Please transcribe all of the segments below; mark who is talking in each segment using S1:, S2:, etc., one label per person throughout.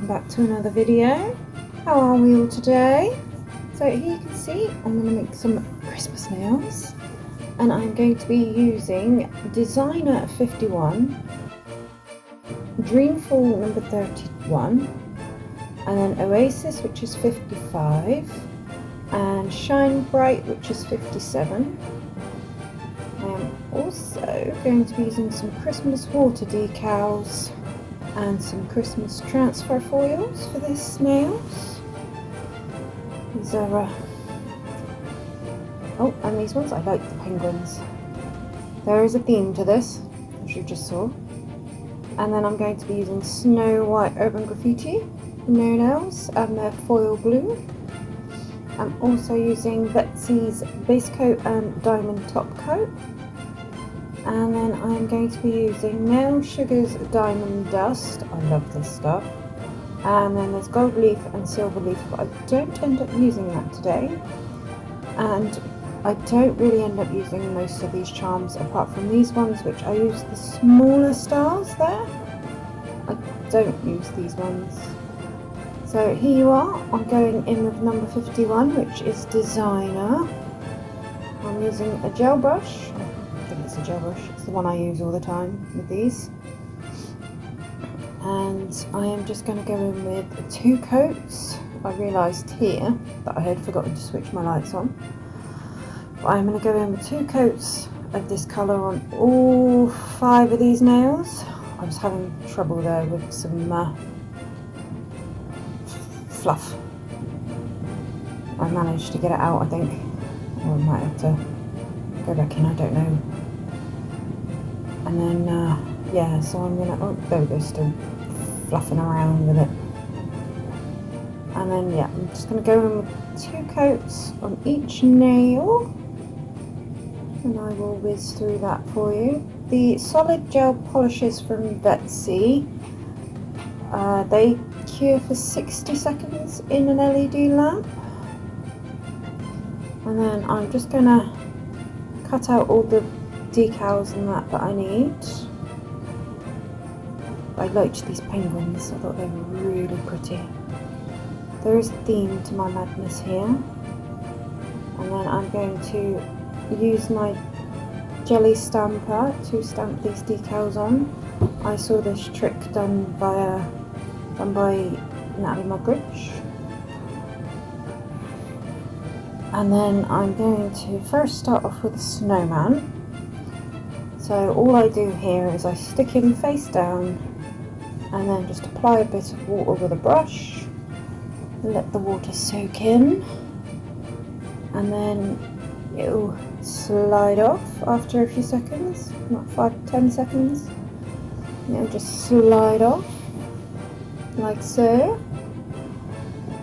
S1: welcome back to another video. How are we all today? So here you can see I'm going to make some Christmas nails, and I'm going to be using Designer 51, Dreamful number 31, and then Oasis, which is 55, and Shine Bright, which is 57. I am also going to be using some Christmas water decals and some Christmas transfer foils for this nails. These are oh, and these ones, I like the penguins. There is a theme to this, as you just saw. And then I'm going to be using Snow White Urban Graffiti no nails and their foil glue. I'm also using Vetsy's base coat and diamond top coat. And then I'm going to be using Nail Sugar's Diamond Dust. I love this stuff. And then there's Gold Leaf and Silver Leaf, but I don't end up using that today. And I don't really end up using most of these charms apart from these ones, which I use the smaller stars there. I don't use these ones. So here you are. I'm going in with number 51, which is Designer. I'm using a gel brush. I think it's a gel brush. It's the one I use all the time with these. And I am just going to go in with 2 coats. I realised here that I had forgotten to switch my lights on. But I'm going to go in with 2 coats of this colour on all 5 of these nails. I was having trouble there with some fluff. I managed to get it out, I think. Or I might have to go back in, I don't know. And then, yeah, so I'm gonna, oh, there we go, still fluffing around with it. And then, yeah, I'm just gonna go in with 2 coats on each nail. And I will whiz through that for you. The solid gel polishes from Vettsy, they cure for 60 seconds in an LED lamp. And then I'm just gonna cut out all the decals and that I need. I liked these penguins, I thought they were really pretty. There is a theme to my madness here. And then I'm going to use my jelly stamper to stamp these decals on. I saw this trick done by Natalie Mugridge. And then I'm going to first start off with a snowman. So all I do here is I stick him face down and then just apply a bit of water with a brush, let the water soak in, and then it'll slide off after a few seconds, not 5-10 seconds. It'll just slide off like so.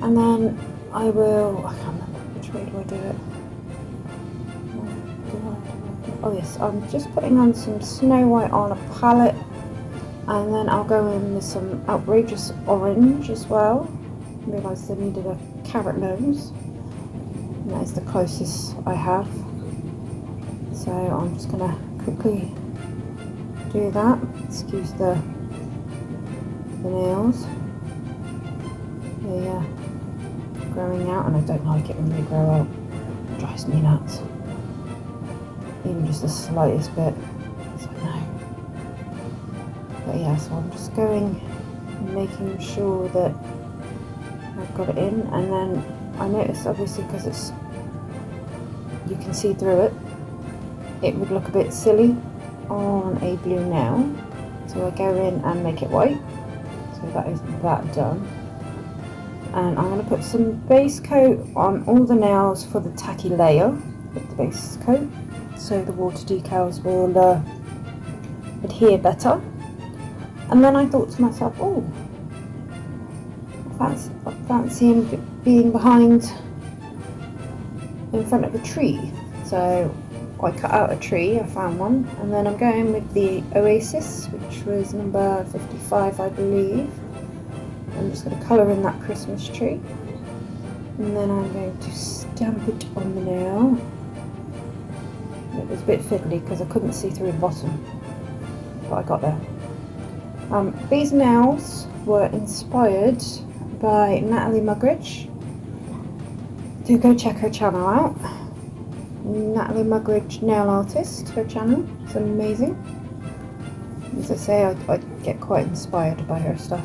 S1: And then I will, I can't remember which way do I do it. Oh yes, I'm just putting on some Snow White on a palette, and then I'll go in with some outrageous orange as well. I realised I needed a carrot nose, and that is the closest I have. So I'm just going to quickly do that. Excuse the nails. They're growing out, and I don't like it when they grow out. It drives me nuts. Even just the slightest bit. It's like, no. But yeah, so I'm just going and making sure that I've got it in, and then I noticed, obviously, because it's, you can see through it, it would look a bit silly on a blue nail. So I go in and make it white. So that is that done. And I'm going to put some base coat on all the nails for the tacky layer with the base coat, so the water decals will adhere better. And then I thought to myself, oh, I fancy him being behind in front of a tree. So I cut out a tree, I found one, and then I'm going with the Oasis, which was number 55, I believe. I'm just going to colour in that Christmas tree, and then I'm going to stamp it on the nail. It was a bit fiddly because I couldn't see through the bottom, but I got there. These nails were inspired by Natalie Mugridge. Do go check her channel out. Natalie Mugridge Nail Artist, her channel. It's amazing. As I say, I get quite inspired by her stuff.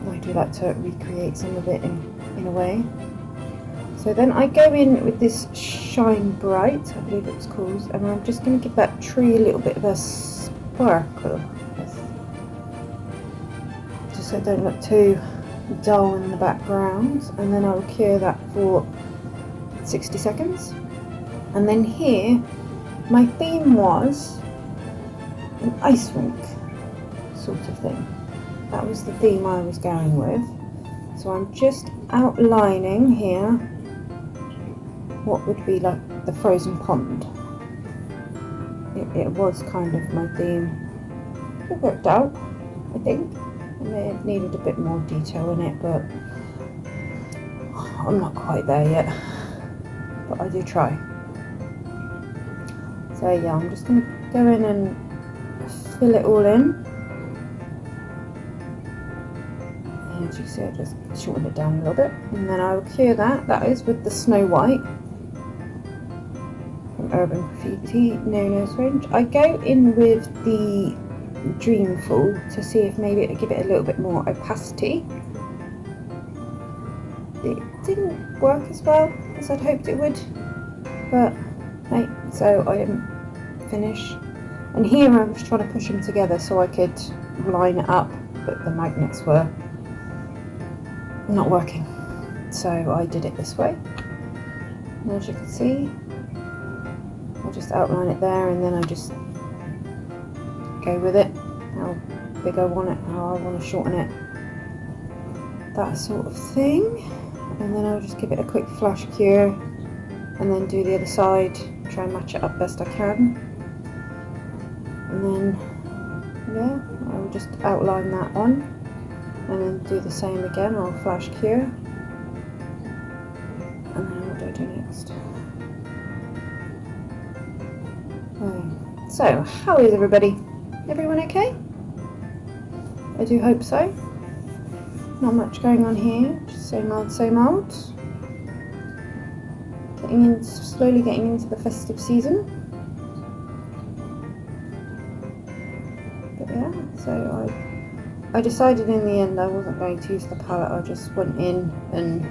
S1: I do like to recreate some of it in a way. So then I go in with this Shine Bright, I believe it was called, and I'm just going to give that tree a little bit of a sparkle. Just so it don't look too dull in the background. And then I'll cure that for 60 seconds. And then here, my theme was an ice rink sort of thing. That was the theme I was going with. So I'm just outlining here what would be like the frozen pond. It was kind of my theme. It worked out, I think. I may have needed a bit more detail in it, but I'm not quite there yet. But I do try. So yeah, I'm just going to go in and fill it all in. As you see, I just shorten it down a little bit, and then I will cure that. That is with the Snow White from Urban Graffiti No Nose range. I go in with the Dreamful to see if maybe it'll give it a little bit more opacity. It didn't work as well as I'd hoped it would, but hey, so I didn't finish. And here I was trying to push them together so I could line it up, but the magnets were not working, so I did it this way. And as you can see, I just outline it there, and then I just go with it, how big I want it, how I want to shorten it, that sort of thing. And then I'll just give it a quick flash cure, and then do the other side, try and match it up best I can. And then yeah, I'll just outline that on, and then do the same again. I'll flash cure, and then what do I do next? So, how is everybody? Everyone okay? I do hope so. Not much going on here, just same old, same old. Slowly getting into the festive season. But yeah, so I decided in the end I wasn't going to use the palette. I just went in and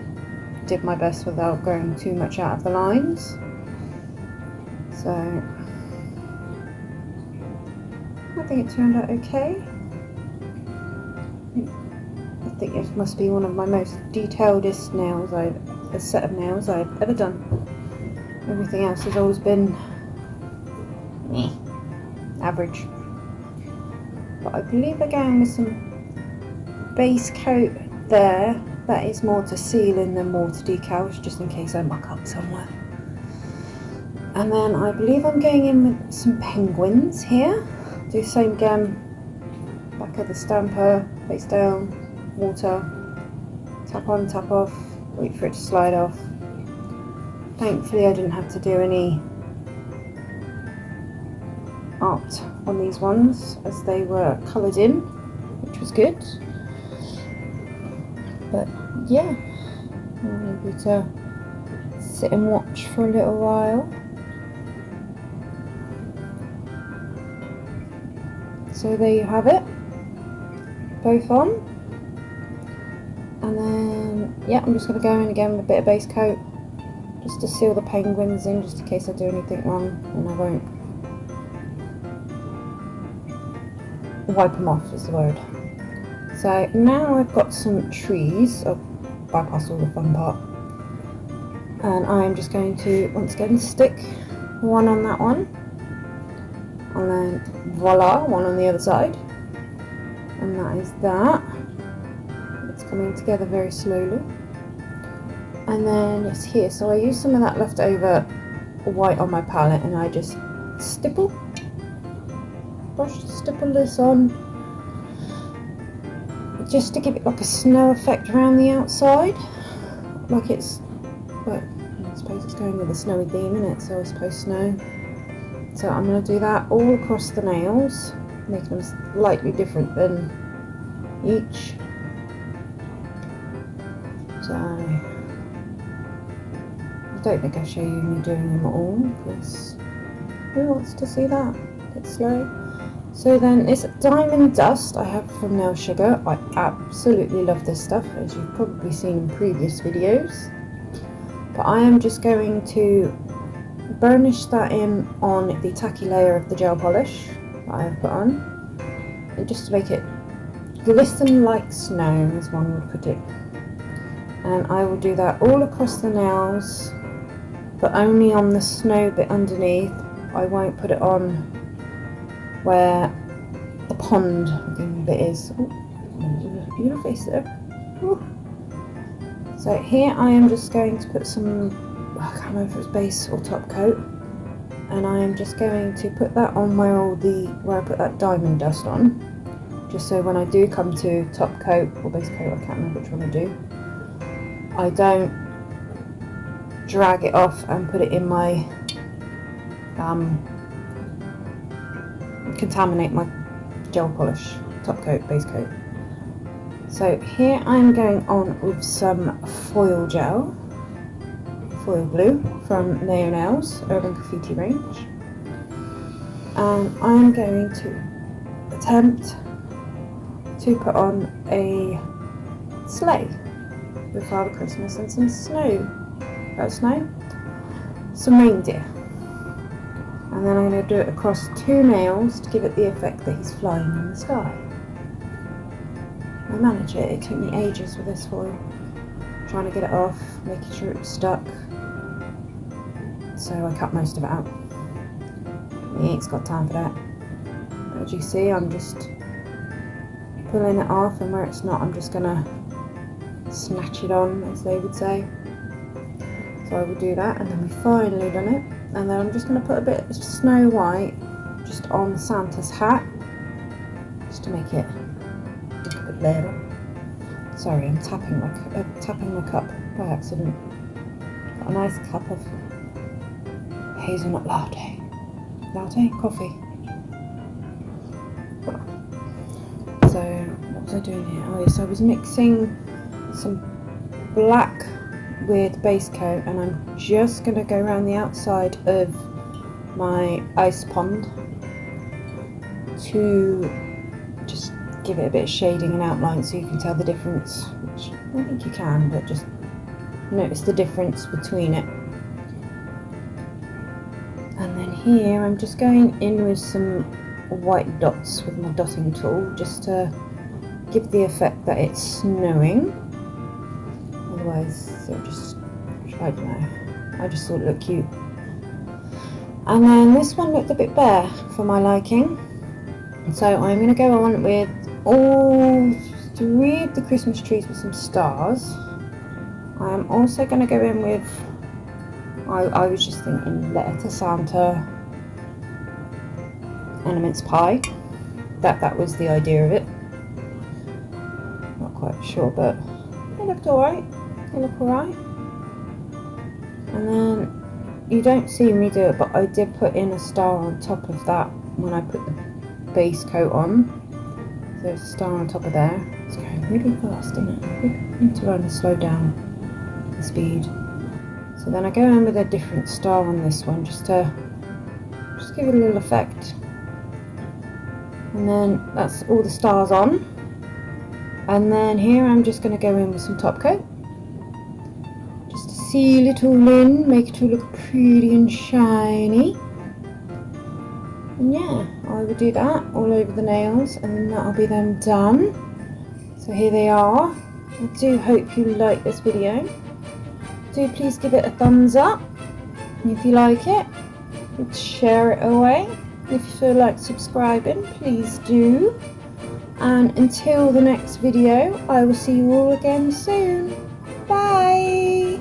S1: did my best without going too much out of the lines. So I think it turned out okay. I think it must be one of my most detailedest nails a set of nails I've ever done. Everything else has always been average. But I believe again with some base coat there, that is more to sealing than more to decals, just in case I muck up somewhere. And then I believe I'm going in with some penguins here. Do the same again, back of the stamper, face down, water, tap on, tap off, wait for it to slide off. Thankfully I didn't have to do any art on these ones as they were coloured in, which was good. But yeah, I'm able to sit and watch for a little while. So there you have it, both on. And then yeah, I'm just going to go in again with a bit of base coat just to seal the penguins in, just in case I do anything wrong, and I won't. Wipe them off is the word. So now I've got some trees. I'll bypass all the fun part, and I'm just going to once again stick one on that one, and then voila, one on the other side, and that is that. It's coming together very slowly. And then it's here, so I use some of that leftover white on my palette, and I just stipple this on, just to give it like a snow effect around the outside, like it's, well, I suppose it's going with a snowy theme, isn't it? So I suppose snow. So I'm going to do that all across the nails, making them slightly different than each. So I don't think I'll show you me doing them all, because who wants to see that? It's slow. So then it's diamond dust I have from Nail Sugar. I absolutely love this stuff, as you've probably seen in previous videos. But I am just going to burnish that in on the tacky layer of the gel polish that I have put on, and just to make it glisten like snow, as one would put it. And I will do that all across the nails, but only on the snow bit underneath. I won't put it on where the pond looking bit is. Ooh, your face there. Ooh. So here I am just going to put some, I can't remember if it's base or top coat, and I am just going to put that on where I put that diamond dust on, just so when I do come to top coat or base coat, I can't remember which one I do, I don't drag it off and put it in my contaminate my gel polish, top coat, base coat. So here I'm going on with some foil gel, foil glue from Nail Nails Urban Graffiti range, and I'm going to attempt to put on a sleigh with Father Christmas and some some reindeer. And then I'm going to do it across two nails to give it the effect that he's flying in the sky. I manage it. It took me ages with this foil, trying to get it off, making sure it was stuck. So I cut most of it out. He ain't got time for that. But as you see, I'm just pulling it off, and where it's not, I'm just going to snatch it on, as they would say. So I will do that, and then we've finally done it. And then I'm just going to put a bit of Snow White just on Santa's hat, just to make it look a bit better. Sorry, I'm tapping my cup by accident. Got a nice cup of hazelnut latte coffee. So what was I doing here? Oh yes, I was mixing some black with base coat, and I'm just going to go around the outside of my ice pond to just give it a bit of shading and outline so you can tell the difference, which I think you can, but just notice the difference between it. And then here I'm just going in with some white dots with my dotting tool, just to give the effect that it's snowing. Otherwise it'll just, I don't know, I just thought it looked cute. And then this one looked a bit bare for my liking, so I'm going to go on with all three of the Christmas trees with some stars. I'm also going to go in with, I was just thinking Letter to Santa and a mince pie. That was the idea of it. Not quite sure, but it looked alright. They look alright. And then you don't see me do it, but I did put in a star on top of that when I put the base coat on. So there's a star on top of there. It's going really fast, isn't it? I need to learn to slow down the speed. So then I go in with a different star on this one, just to give it a little effect. And then that's all the stars on. And then here I'm just going to go in with some top coat, just to seal it all in, make it all look pretty and shiny. And yeah, I will do that all over the nails, and then that'll be them done. So here they are. I do hope you like this video. Do please give it a thumbs up if you like it. Share it away. If you feel like subscribing, please do. And until the next video, I will see you all again soon. Bye!